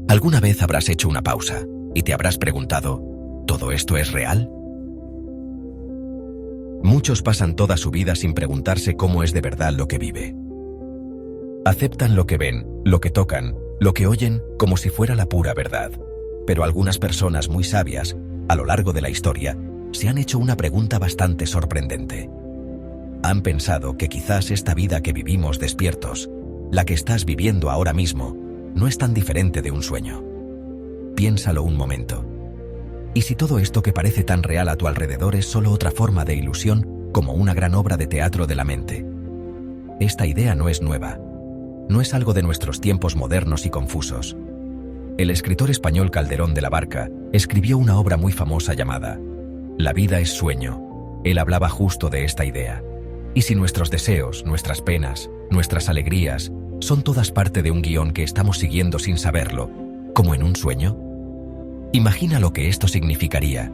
¿Alguna vez habrás hecho una pausa y te habrás preguntado, ¿todo esto es real? Muchos pasan toda su vida sin preguntarse cómo es de verdad lo que vive. Aceptan lo que ven, lo que tocan, lo que oyen como si fuera la pura verdad. Pero algunas personas muy sabias, a lo largo de la historia, se han hecho una pregunta bastante sorprendente. Han pensado que quizás esta vida que vivimos despiertos, la que estás viviendo ahora mismo, no es tan diferente de un sueño. Piénsalo un momento. ¿Y si todo esto que parece tan real a tu alrededor es solo otra forma de ilusión, como una gran obra de teatro de la mente? Esta idea no es nueva. No es algo de nuestros tiempos modernos y confusos. El escritor español Calderón de la Barca escribió una obra muy famosa llamada La vida es sueño. Él hablaba justo de esta idea. ¿Y si nuestros deseos, nuestras penas, nuestras alegrías, son todas parte de un guión que estamos siguiendo sin saberlo, como en un sueño? Imagina lo que esto significaría.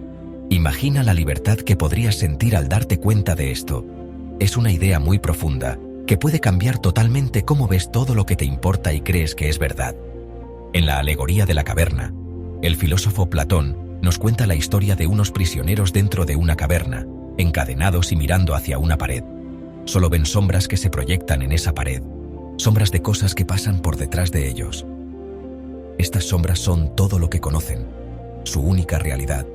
Imagina la libertad que podrías sentir al darte cuenta de esto. Es una idea muy profunda, que puede cambiar totalmente cómo ves todo lo que te importa y crees que es verdad. En la alegoría de la caverna, el filósofo Platón nos cuenta la historia de unos prisioneros dentro de una caverna, encadenados y mirando hacia una pared. Solo ven sombras que se proyectan en esa pared, sombras de cosas que pasan por detrás de ellos. Estas sombras son todo lo que conocen, su única realidad.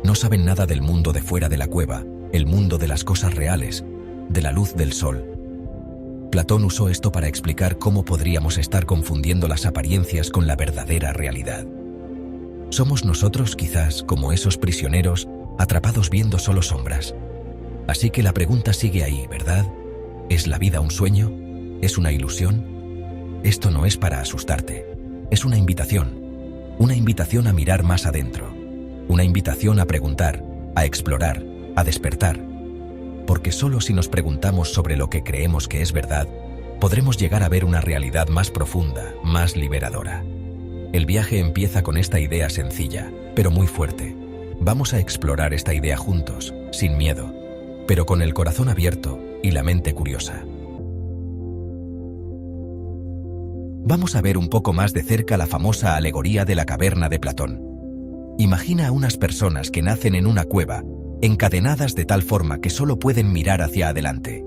No saben nada del mundo de fuera de la cueva, el mundo de las cosas reales, de la luz del sol. Platón usó esto para explicar cómo podríamos estar confundiendo las apariencias con la verdadera realidad. Somos nosotros quizás como esos prisioneros atrapados viendo solo sombras. Así que la pregunta sigue ahí, ¿verdad? ¿Es la vida un sueño? ¿Es una ilusión? Esto no es para asustarte. Es una invitación a mirar más adentro, una invitación a preguntar, a explorar, a despertar. Porque solo si nos preguntamos sobre lo que creemos que es verdad, podremos llegar a ver una realidad más profunda, más liberadora. El viaje empieza con esta idea sencilla, pero muy fuerte. Vamos a explorar esta idea juntos, sin miedo, pero con el corazón abierto y la mente curiosa. Vamos a ver un poco más de cerca la famosa alegoría de la caverna de Platón. Imagina a unas personas que nacen en una cueva, encadenadas de tal forma que solo pueden mirar hacia adelante.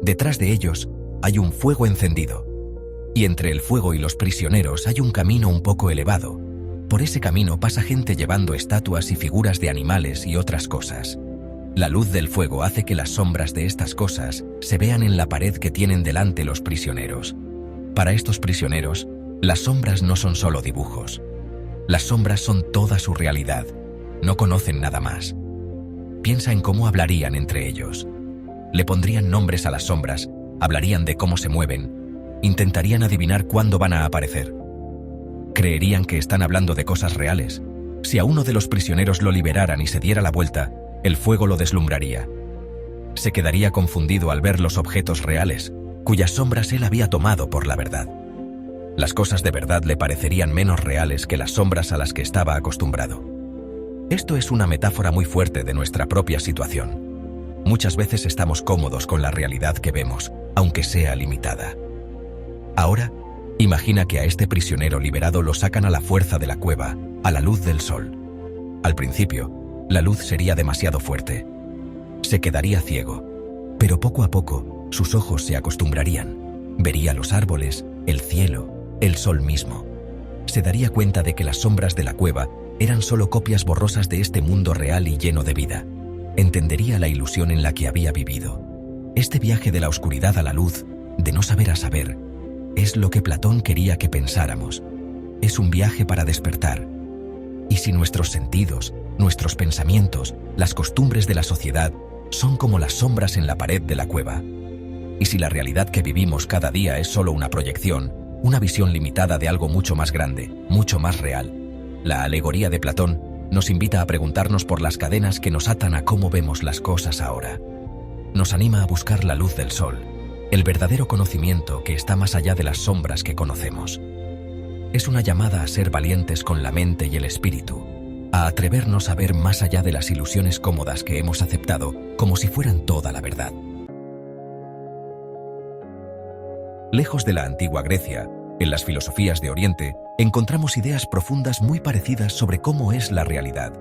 Detrás de ellos hay un fuego encendido, y entre el fuego y los prisioneros hay un camino un poco elevado. Por ese camino pasa gente llevando estatuas y figuras de animales y otras cosas. La luz del fuego hace que las sombras de estas cosas se vean en la pared que tienen delante los prisioneros. Para estos prisioneros, las sombras no son solo dibujos. Las sombras son toda su realidad. No conocen nada más. Piensa en cómo hablarían entre ellos. Le pondrían nombres a las sombras, hablarían de cómo se mueven, intentarían adivinar cuándo van a aparecer. Creerían que están hablando de cosas reales. Si a uno de los prisioneros lo liberaran y se diera la vuelta, el fuego lo deslumbraría. Se quedaría confundido al ver los objetos reales, cuyas sombras él había tomado por la verdad. Las cosas de verdad le parecerían menos reales que las sombras a las que estaba acostumbrado. Esto es una metáfora muy fuerte de nuestra propia situación. Muchas veces estamos cómodos con la realidad que vemos, aunque sea limitada. Ahora, imagina que a este prisionero liberado lo sacan a la fuerza de la cueva, a la luz del sol. Al principio, la luz sería demasiado fuerte. Se quedaría ciego, pero poco a poco, sus ojos se acostumbrarían. Vería los árboles, el cielo, el sol mismo. Se daría cuenta de que las sombras de la cueva eran solo copias borrosas de este mundo real y lleno de vida. Entendería la ilusión en la que había vivido. Este viaje de la oscuridad a la luz, de no saber a saber, es lo que Platón quería que pensáramos. Es un viaje para despertar. Y si nuestros sentidos, nuestros pensamientos, las costumbres de la sociedad son como las sombras en la pared de la cueva, y si la realidad que vivimos cada día es solo una proyección, una visión limitada de algo mucho más grande, mucho más real, la alegoría de Platón nos invita a preguntarnos por las cadenas que nos atan a cómo vemos las cosas ahora. Nos anima a buscar la luz del sol, el verdadero conocimiento que está más allá de las sombras que conocemos. Es una llamada a ser valientes con la mente y el espíritu, a atrevernos a ver más allá de las ilusiones cómodas que hemos aceptado como si fueran toda la verdad. Lejos de la antigua Grecia, En las filosofías de Oriente encontramos ideas profundas muy parecidas sobre cómo es la realidad.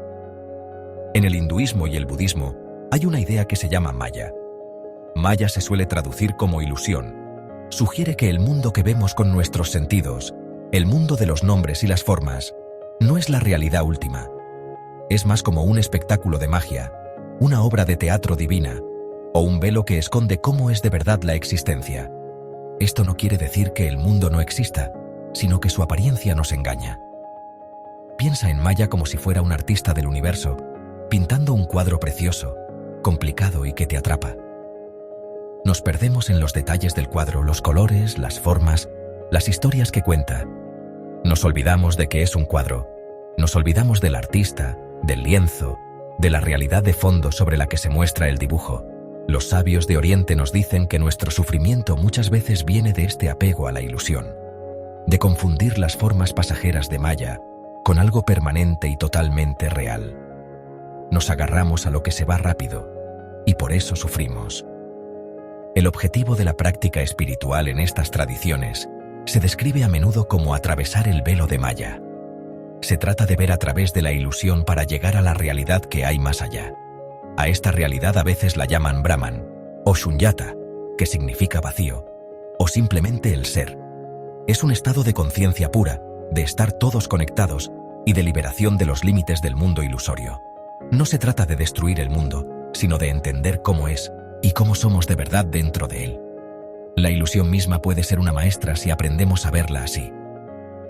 En el hinduismo y el budismo hay una idea que se llama Maya. Maya se suele traducir como ilusión. Sugiere que el mundo que vemos con nuestros sentidos, el mundo de los nombres y las formas, no es la realidad última. Es más como un espectáculo de magia, una obra de teatro divina, o un velo que esconde cómo es de verdad la existencia. Esto no quiere decir que el mundo no exista, sino que su apariencia nos engaña. Piensa en Maya como si fuera un artista del universo, pintando un cuadro precioso, complicado y que te atrapa. Nos perdemos en los detalles del cuadro, los colores, las formas, las historias que cuenta. Nos olvidamos de que es un cuadro. Nos olvidamos del artista, del lienzo, de la realidad de fondo sobre la que se muestra el dibujo. Los sabios de Oriente nos dicen que nuestro sufrimiento muchas veces viene de este apego a la ilusión, de confundir las formas pasajeras de Maya con algo permanente y totalmente real. Nos agarramos a lo que se va rápido y por eso sufrimos. El objetivo de la práctica espiritual en estas tradiciones se describe a menudo como atravesar el velo de Maya. Se trata de ver a través de la ilusión para llegar a la realidad que hay más allá. A esta realidad a veces la llaman Brahman, o Shunyata, que significa vacío, o simplemente el ser. Es un estado de conciencia pura, de estar todos conectados y de liberación de los límites del mundo ilusorio. No se trata de destruir el mundo, sino de entender cómo es y cómo somos de verdad dentro de él. La ilusión misma puede ser una maestra si aprendemos a verla así.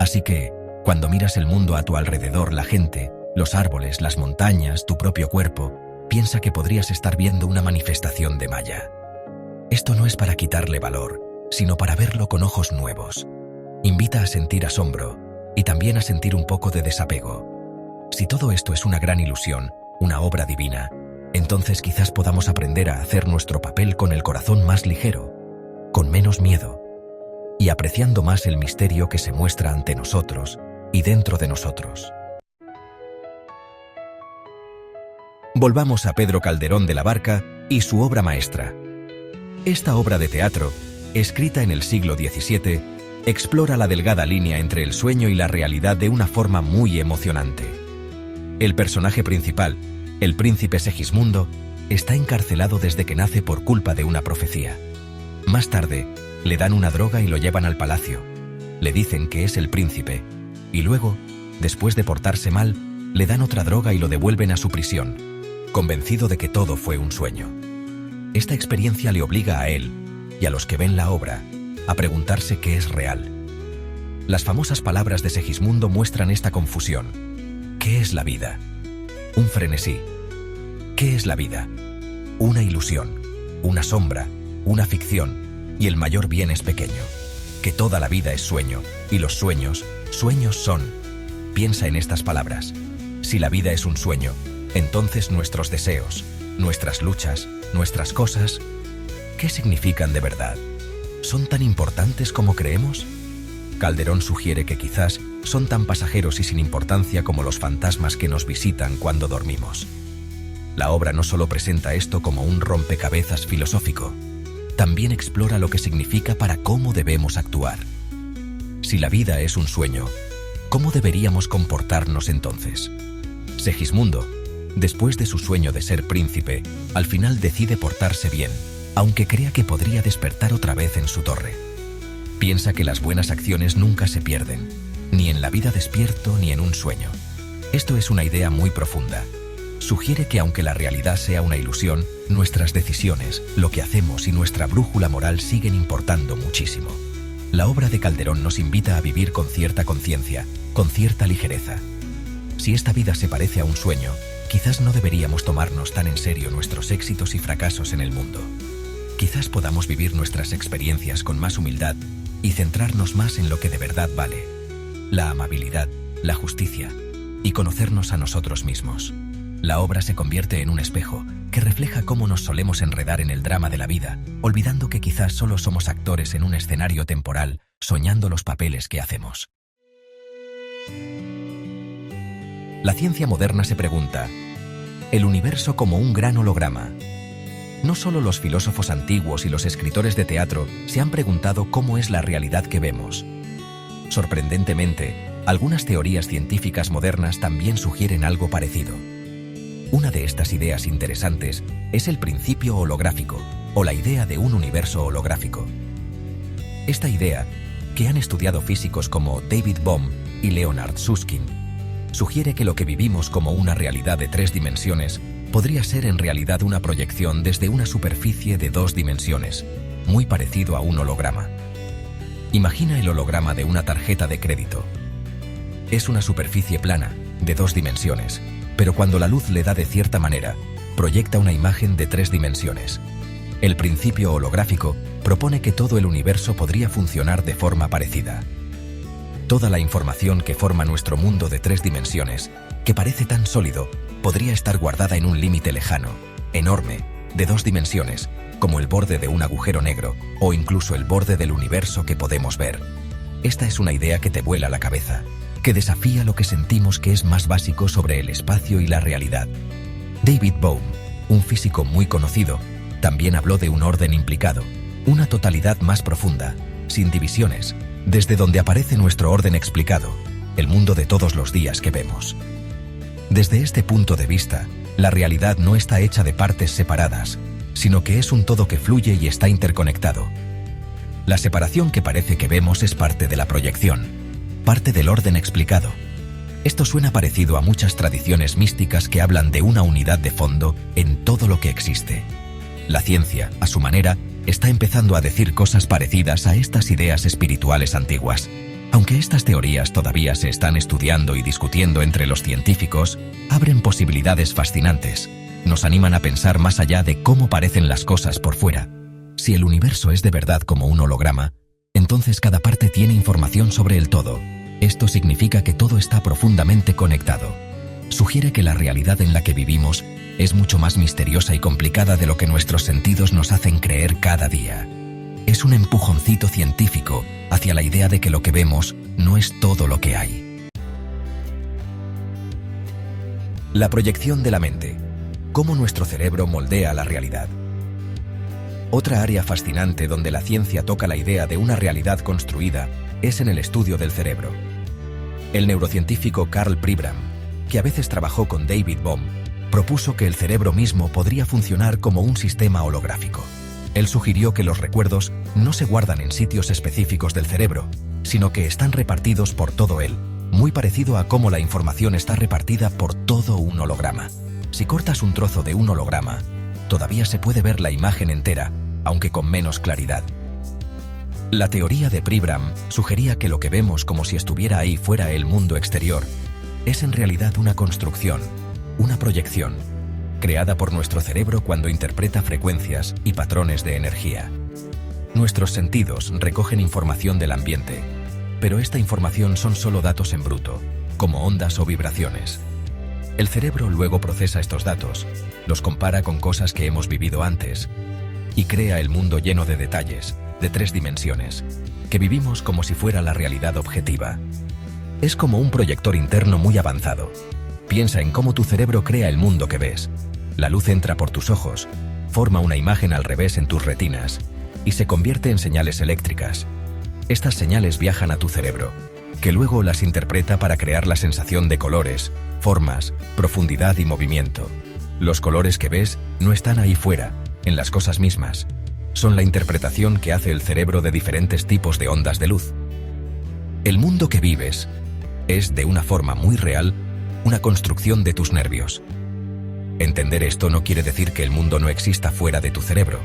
Así que, cuando miras el mundo a tu alrededor, la gente, los árboles, las montañas, tu propio cuerpo, piensa que podrías estar viendo una manifestación de Maya. Esto no es para quitarle valor, sino para verlo con ojos nuevos. Invita a sentir asombro y también a sentir un poco de desapego. Si todo esto es una gran ilusión, una obra divina, entonces quizás podamos aprender a hacer nuestro papel con el corazón más ligero, con menos miedo, y apreciando más el misterio que se muestra ante nosotros y dentro de nosotros. Volvamos a Pedro Calderón de la Barca y su obra maestra. Esta obra de teatro, escrita en el siglo XVII, explora la delgada línea entre el sueño y la realidad de una forma muy emocionante. El personaje principal, el príncipe Segismundo, está encarcelado desde que nace por culpa de una profecía. Más tarde, le dan una droga y lo llevan al palacio. Le dicen que es el príncipe, y luego, después de portarse mal, le dan otra droga y lo devuelven a su prisión, convencido de que todo fue un sueño. Esta experiencia le obliga a él, y a los que ven la obra, a preguntarse qué es real. Las famosas palabras de Segismundo muestran esta confusión. ¿Qué es la vida? Un frenesí. ¿Qué es la vida? Una ilusión, una sombra, una ficción, y el mayor bien es pequeño. Que toda la vida es sueño, y los sueños, sueños son. Piensa en estas palabras. Si la vida es un sueño, entonces nuestros deseos, nuestras luchas, nuestras cosas, ¿qué significan de verdad? ¿Son tan importantes como creemos? Calderón sugiere que quizás son tan pasajeros y sin importancia como los fantasmas que nos visitan cuando dormimos. La obra no solo presenta esto como un rompecabezas filosófico, también explora lo que significa para cómo debemos actuar. Si la vida es un sueño, ¿cómo deberíamos comportarnos entonces? Segismundo, después de su sueño de ser príncipe, al final decide portarse bien, aunque crea que podría despertar otra vez en su torre. Piensa que las buenas acciones nunca se pierden, ni en la vida despierto ni en un sueño. Esto es una idea muy profunda. Sugiere que aunque la realidad sea una ilusión, nuestras decisiones, lo que hacemos y nuestra brújula moral siguen importando muchísimo. La obra de Calderón nos invita a vivir con cierta conciencia, con cierta ligereza. Si esta vida se parece a un sueño, quizás no deberíamos tomarnos tan en serio nuestros éxitos y fracasos en el mundo. Quizás podamos vivir nuestras experiencias con más humildad y centrarnos más en lo que de verdad vale: la amabilidad, la justicia y conocernos a nosotros mismos. La obra se convierte en un espejo que refleja cómo nos solemos enredar en el drama de la vida, olvidando que quizás solo somos actores en un escenario temporal, soñando los papeles que hacemos. La ciencia moderna se pregunta: el universo como un gran holograma. No solo los filósofos antiguos y los escritores de teatro se han preguntado cómo es la realidad que vemos. Sorprendentemente, algunas teorías científicas modernas también sugieren algo parecido. Una de estas ideas interesantes es el principio holográfico, o la idea de un universo holográfico. Esta idea, que han estudiado físicos como David Bohm y Leonard Susskind, sugiere que lo que vivimos como una realidad de 3 dimensiones podría ser en realidad una proyección desde una superficie de 2 dimensiones, muy parecido a un holograma. Imagina el holograma de una tarjeta de crédito. Es una superficie plana, de 2 dimensiones, pero cuando la luz le da de cierta manera, proyecta una imagen de 3 dimensiones. El principio holográfico propone que todo el universo podría funcionar de forma parecida. Toda la información que forma nuestro mundo de 3 dimensiones, que parece tan sólido, podría estar guardada en un límite lejano, enorme, de 2 dimensiones, como el borde de un agujero negro, o incluso el borde del universo que podemos ver. Esta es una idea que te vuela la cabeza, que desafía lo que sentimos que es más básico sobre el espacio y la realidad. David Bohm, un físico muy conocido, también habló de un orden implicado, una totalidad más profunda, sin divisiones, desde donde aparece nuestro orden explicado, el mundo de todos los días que vemos. Desde este punto de vista, la realidad no está hecha de partes separadas, sino que es un todo que fluye y está interconectado. La separación que parece que vemos es parte de la proyección, parte del orden explicado. Esto suena parecido a muchas tradiciones místicas que hablan de una unidad de fondo en todo lo que existe. La ciencia, a su manera, está empezando a decir cosas parecidas a estas ideas espirituales antiguas. Aunque estas teorías todavía se están estudiando y discutiendo entre los científicos, abren posibilidades fascinantes. Nos animan a pensar más allá de cómo parecen las cosas por fuera. Si el universo es de verdad como un holograma, entonces cada parte tiene información sobre el todo. Esto significa que todo está profundamente conectado. Sugiere que la realidad en la que vivimos es mucho más misteriosa y complicada de lo que nuestros sentidos nos hacen creer cada día. Es un empujoncito científico hacia la idea de que lo que vemos no es todo lo que hay. La proyección de la mente. Cómo nuestro cerebro moldea la realidad. Otra área fascinante donde la ciencia toca la idea de una realidad construida es en el estudio del cerebro. El neurocientífico Karl Pribram, que a veces trabajó con David Bohm, propuso que el cerebro mismo podría funcionar como un sistema holográfico. Él sugirió que los recuerdos no se guardan en sitios específicos del cerebro, sino que están repartidos por todo él, muy parecido a cómo la información está repartida por todo un holograma. Si cortas un trozo de un holograma, todavía se puede ver la imagen entera, aunque con menos claridad. La teoría de Pribram sugería que lo que vemos como si estuviera ahí fuera el mundo exterior es en realidad una construcción, una proyección, creada por nuestro cerebro cuando interpreta frecuencias y patrones de energía. Nuestros sentidos recogen información del ambiente, pero esta información son solo datos en bruto, como ondas o vibraciones. El cerebro luego procesa estos datos, los compara con cosas que hemos vivido antes y crea el mundo lleno de detalles, de 3 dimensiones, que vivimos como si fuera la realidad objetiva. Es como un proyector interno muy avanzado. Piensa en cómo tu cerebro crea el mundo que ves. La luz entra por tus ojos, forma una imagen al revés en tus retinas y se convierte en señales eléctricas. Estas señales viajan a tu cerebro, que luego las interpreta para crear la sensación de colores, formas, profundidad y movimiento. Los colores que ves no están ahí fuera, en las cosas mismas. Son la interpretación que hace el cerebro de diferentes tipos de ondas de luz. El mundo que vives es, de una forma muy real, una construcción de tus nervios. Entender esto no quiere decir que el mundo no exista fuera de tu cerebro,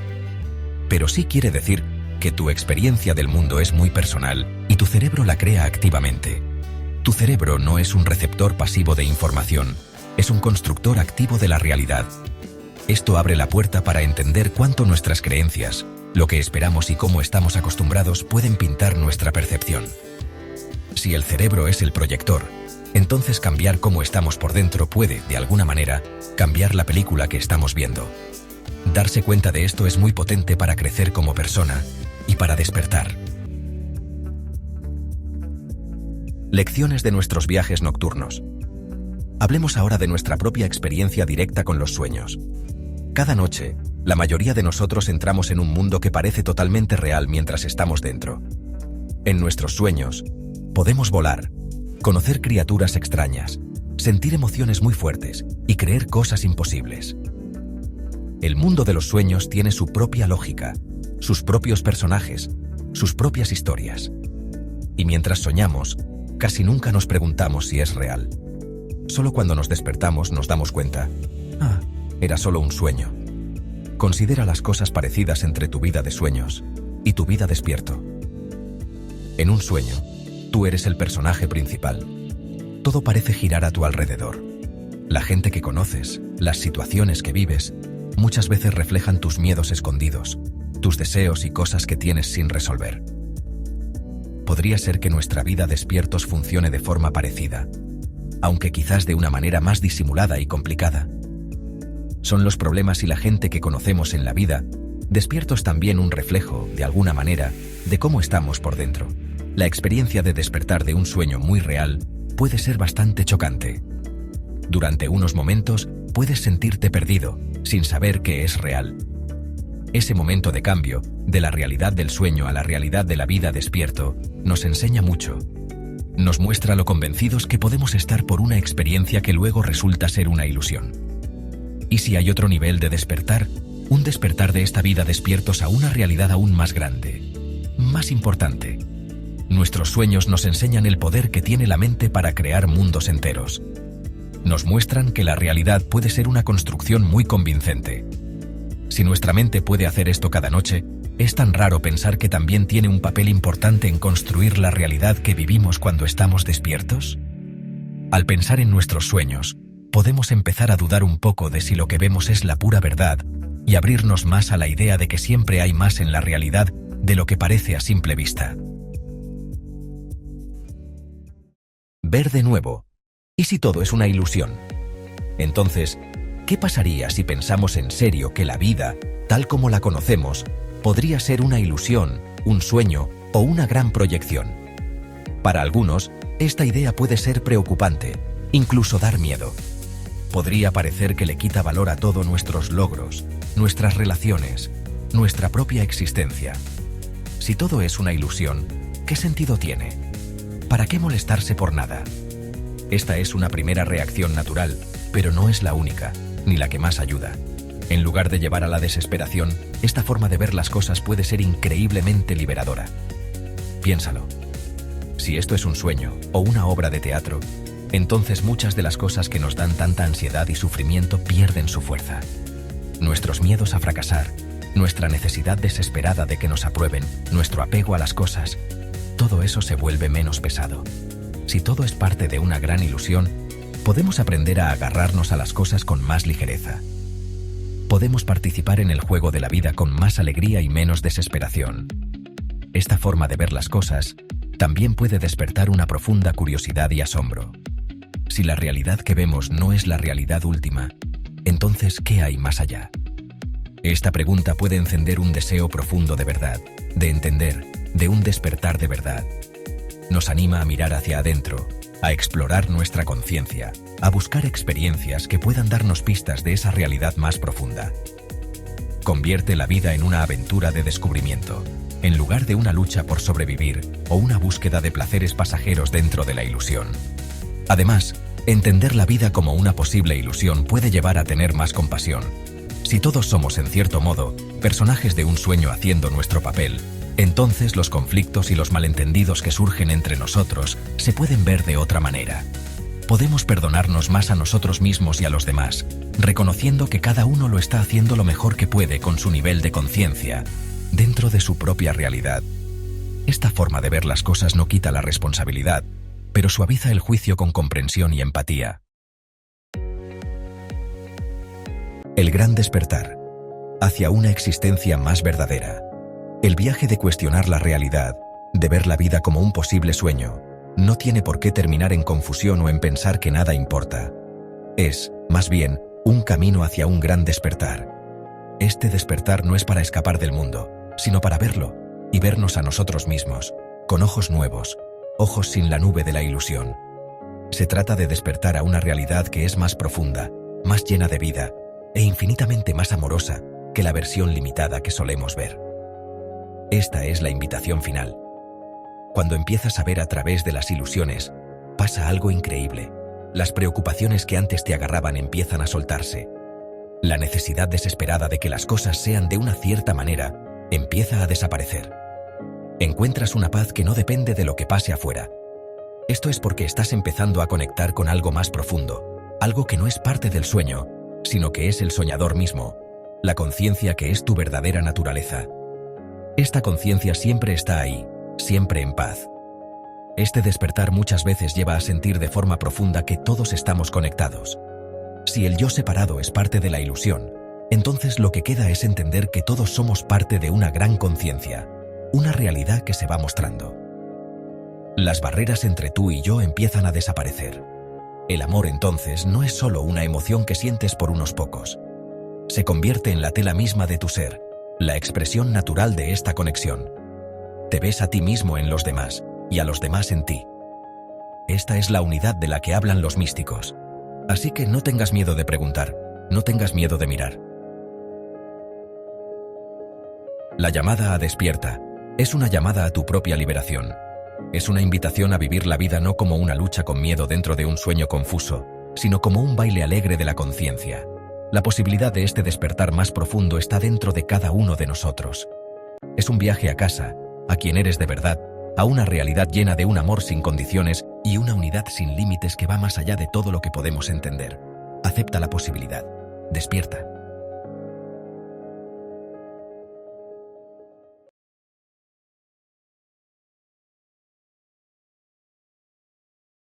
pero sí quiere decir que tu experiencia del mundo es muy personal y tu cerebro la crea activamente. Tu cerebro no es un receptor pasivo de información, es un constructor activo de la realidad. Esto abre la puerta para entender cuánto nuestras creencias, lo que esperamos y cómo estamos acostumbrados pueden pintar nuestra percepción. Si el cerebro es el proyector, entonces cambiar cómo estamos por dentro puede, de alguna manera, cambiar la película que estamos viendo. Darse cuenta de esto es muy potente para crecer como persona y para despertar. Lecciones de nuestros viajes nocturnos. Hablemos ahora de nuestra propia experiencia directa con los sueños. Cada noche, la mayoría de nosotros entramos en un mundo que parece totalmente real mientras estamos dentro. En nuestros sueños, Podemos volar, conocer criaturas extrañas, sentir emociones muy fuertes y creer cosas imposibles. El mundo de los sueños tiene su propia lógica, sus propios personajes, sus propias historias. Y mientras soñamos, casi nunca nos preguntamos si es real. Solo cuando nos despertamos nos damos cuenta, era solo un sueño. Considera las cosas parecidas entre tu vida de sueños y tu vida despierto. En un sueño, tú eres el personaje principal. Todo parece girar a tu alrededor. La gente que conoces, las situaciones que vives, muchas veces reflejan tus miedos escondidos, tus deseos y cosas que tienes sin resolver. Podría ser que nuestra vida despiertos funcione de forma parecida, aunque quizás de una manera más disimulada y complicada. Son los problemas y la gente que conocemos en la vida, despiertos también un reflejo, de alguna manera, de cómo estamos por dentro. La experiencia de despertar de un sueño muy real puede ser bastante chocante. Durante unos momentos puedes sentirte perdido, sin saber qué es real. Ese momento de cambio, de la realidad del sueño a la realidad de la vida despierto, nos enseña mucho. Nos muestra lo convencidos que podemos estar por una experiencia que luego resulta ser una ilusión. ¿Y si hay otro nivel de despertar? Un despertar de esta vida despiertos a una realidad aún más grande, más importante. Nuestros sueños nos enseñan el poder que tiene la mente para crear mundos enteros. Nos muestran que la realidad puede ser una construcción muy convincente. Si nuestra mente puede hacer esto cada noche, ¿es tan raro pensar que también tiene un papel importante en construir la realidad que vivimos cuando estamos despiertos? Al pensar en nuestros sueños, podemos empezar a dudar un poco de si lo que vemos es la pura verdad y abrirnos más a la idea de que siempre hay más en la realidad de lo que parece a simple vista. Ver de nuevo. ¿Y si todo es una ilusión? Entonces, ¿qué pasaría si pensamos en serio que la vida, tal como la conocemos, podría ser una ilusión, un sueño o una gran proyección? Para algunos, esta idea puede ser preocupante, incluso dar miedo. Podría parecer que le quita valor a todos nuestros logros, nuestras relaciones, nuestra propia existencia. Si todo es una ilusión, ¿qué sentido tiene? ¿Para qué molestarse por nada? Esta es una primera reacción natural, pero no es la única, ni la que más ayuda. En lugar de llevar a la desesperación, esta forma de ver las cosas puede ser increíblemente liberadora. Piénsalo. Si esto es un sueño o una obra de teatro, entonces muchas de las cosas que nos dan tanta ansiedad y sufrimiento pierden su fuerza. Nuestros miedos a fracasar, nuestra necesidad desesperada de que nos aprueben, nuestro apego a las cosas, todo eso se vuelve menos pesado. Si todo es parte de una gran ilusión, podemos aprender a agarrarnos a las cosas con más ligereza. Podemos participar en el juego de la vida con más alegría y menos desesperación. Esta forma de ver las cosas también puede despertar una profunda curiosidad y asombro. Si la realidad que vemos no es la realidad última, entonces, ¿qué hay más allá? Esta pregunta puede encender un deseo profundo de verdad, de entender, de un despertar de verdad. Nos anima a mirar hacia adentro, a explorar nuestra conciencia, a buscar experiencias que puedan darnos pistas de esa realidad más profunda. Convierte la vida en una aventura de descubrimiento, en lugar de una lucha por sobrevivir o una búsqueda de placeres pasajeros dentro de la ilusión. Además, entender la vida como una posible ilusión puede llevar a tener más compasión. Si todos somos, en cierto modo, personajes de un sueño haciendo nuestro papel, entonces los conflictos y los malentendidos que surgen entre nosotros se pueden ver de otra manera. Podemos perdonarnos más a nosotros mismos y a los demás, reconociendo que cada uno lo está haciendo lo mejor que puede con su nivel de conciencia, dentro de su propia realidad. Esta forma de ver las cosas no quita la responsabilidad, pero suaviza el juicio con comprensión y empatía. El gran despertar hacia una existencia más verdadera. El viaje de cuestionar la realidad, de ver la vida como un posible sueño, no tiene por qué terminar en confusión o en pensar que nada importa. Es, más bien, un camino hacia un gran despertar. Este despertar no es para escapar del mundo, sino para verlo y vernos a nosotros mismos, con ojos nuevos, ojos sin la nube de la ilusión. Se trata de despertar a una realidad que es más profunda, más llena de vida e infinitamente más amorosa que la versión limitada que solemos ver. Esta es la invitación final. Cuando empiezas a ver a través de las ilusiones, pasa algo increíble. Las preocupaciones que antes te agarraban empiezan a soltarse. La necesidad desesperada de que las cosas sean de una cierta manera empieza a desaparecer. Encuentras una paz que no depende de lo que pase afuera. Esto es porque estás empezando a conectar con algo más profundo, algo que no es parte del sueño, sino que es el soñador mismo, la conciencia que es tu verdadera naturaleza. Esta conciencia siempre está ahí, siempre en paz. Este despertar muchas veces lleva a sentir de forma profunda que todos estamos conectados. Si el yo separado es parte de la ilusión, entonces lo que queda es entender que todos somos parte de una gran conciencia, una realidad que se va mostrando. Las barreras entre tú y yo empiezan a desaparecer. El amor entonces no es solo una emoción que sientes por unos pocos. Se convierte en la tela misma de tu ser, la expresión natural de esta conexión. Te ves a ti mismo en los demás y a los demás en ti. Esta es la unidad de la que hablan los místicos. Así que no tengas miedo de preguntar, no tengas miedo de mirar. La llamada a despierta es una llamada a tu propia liberación. Es una invitación a vivir la vida no como una lucha con miedo dentro de un sueño confuso, sino como un baile alegre de la conciencia. La posibilidad de este despertar más profundo está dentro de cada uno de nosotros. Es un viaje a casa, a quien eres de verdad, a una realidad llena de un amor sin condiciones y una unidad sin límites que va más allá de todo lo que podemos entender. Acepta la posibilidad. Despierta.